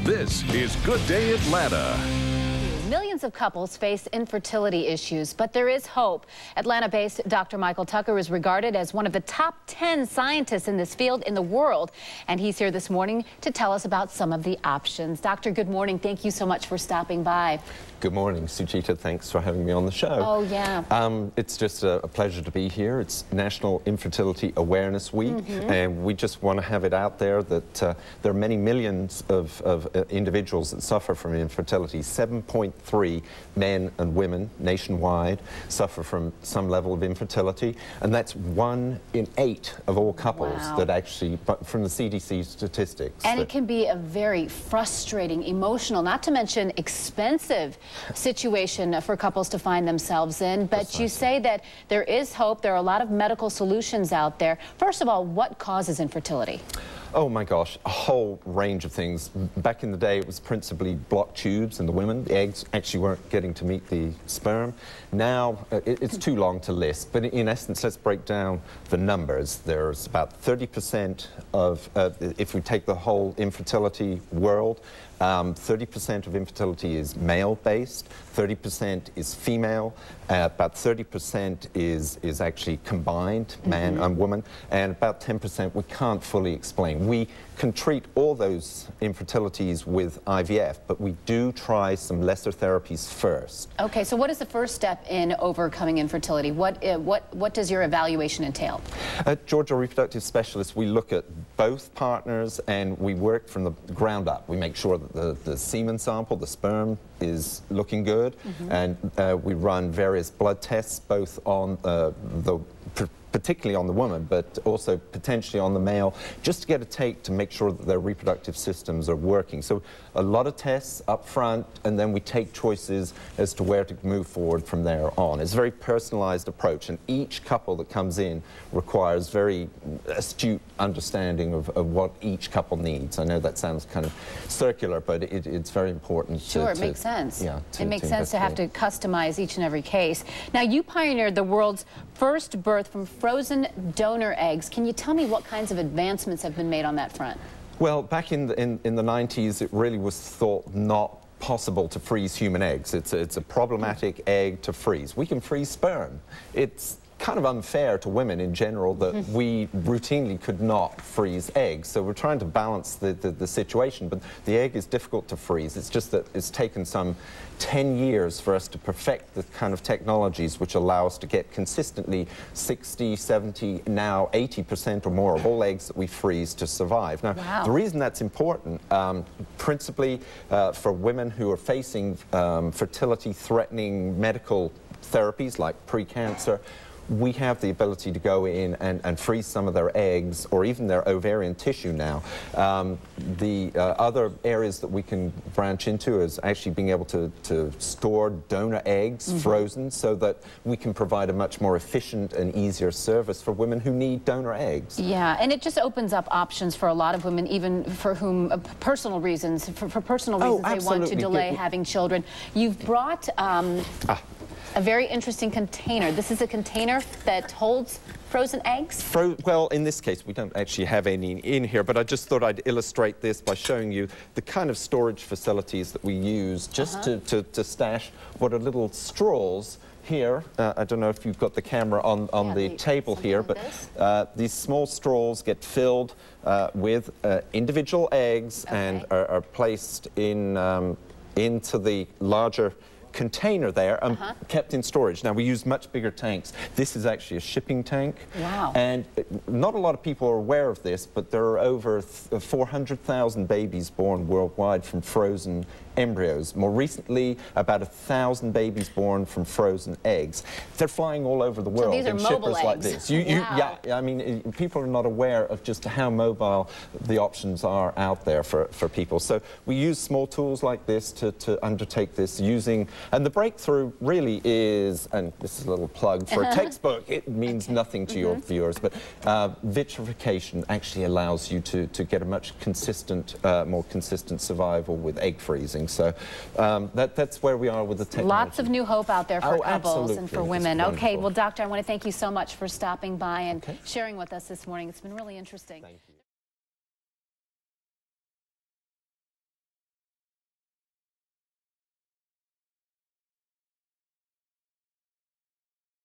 This is Good Day Atlanta. Millions of couples face infertility issues, but there is hope. Atlanta-based Dr. Michael Tucker is regarded as one of the top 10 scientists in this field in the world, and he's here this morning to tell us about some of the options. Doctor, good morning. Thank you so much for stopping by. Good morning, Suchita. Thanks for having me on the show. Oh, yeah. It's just a pleasure to be here. It's National Infertility Awareness Week, and we just want to have it out there that there are many millions of individuals that suffer from infertility. 7.3 men and women nationwide suffer from some level of infertility, and that's 1 in 8 of all couples that actually, from the CDC statistics. And it can be a very frustrating, emotional, not to mention expensive situation for couples to find themselves in. But Precisely. You say that there is hope. There are a lot of medical solutions out there. First of all, what causes infertility? Oh my gosh, a whole range of things. Back in the day, it was principally blocked tubes in the women. The eggs actually weren't getting to meet the sperm. Now, it's too long to list, but in essence, let's break down the numbers. There's about 30% of, if we take the whole infertility world, 30% of infertility is male-based, 30% is female, about 30% is actually combined, man and woman, and about 10% we can't fully explain. We can treat all those infertilities with IVF, but we do try some lesser therapies first. Okay, so what is the first step in overcoming infertility? What does your evaluation entail? At Georgia Reproductive Specialists, we look at both partners and we work from the ground up. We make sure that the semen sample, the sperm, is looking good, and we run various blood tests both on particularly on the woman, but also potentially on the male, just to get a take to make sure that their reproductive systems are working. So a lot of tests up front, and then we take choices as to where to move forward from there on. It's a very personalized approach, and each couple that comes in requires very astute understanding of what each couple needs. I know that sounds kind of circular, but it's very important. Sure, it makes sense. Yeah, it makes sense to have to customize each and every case. Now, you pioneered the world's first birth from frozen donor eggs. Can you tell me what kinds of advancements have been made on that front? Well, back in the 90s, it really was thought not possible to freeze human eggs. It's a problematic egg to freeze. We can freeze sperm. It's kind of unfair to women in general that we routinely could not freeze eggs. So we're trying to balance the situation, but the egg is difficult to freeze. It's just that it's taken some 10 years for us to perfect the kind of technologies which allow us to get consistently 60, 70, now 80% or more of all eggs that we freeze to survive. Now, the reason that's important, principally for women who are facing fertility-threatening medical therapies like pre-cancer, we have the ability to go in and freeze some of their eggs or even their ovarian tissue now. The other areas that we can branch into is actually being able to store donor eggs frozen so that we can provide a much more efficient and easier service for women who need donor eggs. Yeah, and it just opens up options for a lot of women, even for whom personal reasons, for personal reasons they want to delay having children. You've brought a very interesting container. This is a container that holds frozen eggs? Well, in this case, we don't actually have any in here, but I just thought I'd illustrate this by showing you the kind of storage facilities that we use just to stash what are little straws here. I don't know if you've got the camera on the table here, but these small straws get filled with individual eggs and are placed in into the larger container there and kept in storage. Now, we use much bigger tanks. This is actually a shipping tank. Wow. And not a lot of people are aware of this, but there are over 400,000 babies born worldwide from frozen embryos. More recently, about 1,000 babies born from frozen eggs. They're flying all over the world so these are in mobile shippers like this. Yeah, I mean, people are not aware of just how mobile the options are out there for people. So we use small tools like this to undertake this using, and the breakthrough really is, and this is a little plug for a textbook, it means nothing to your viewers, but vitrification actually allows you to get a much more consistent survival with egg freezing. So that's where we are with the technology. Lots of new hope out there for couples and for women. Okay, well, Doctor, I want to thank you so much for stopping by and sharing with us this morning. It's been really interesting. Thank you.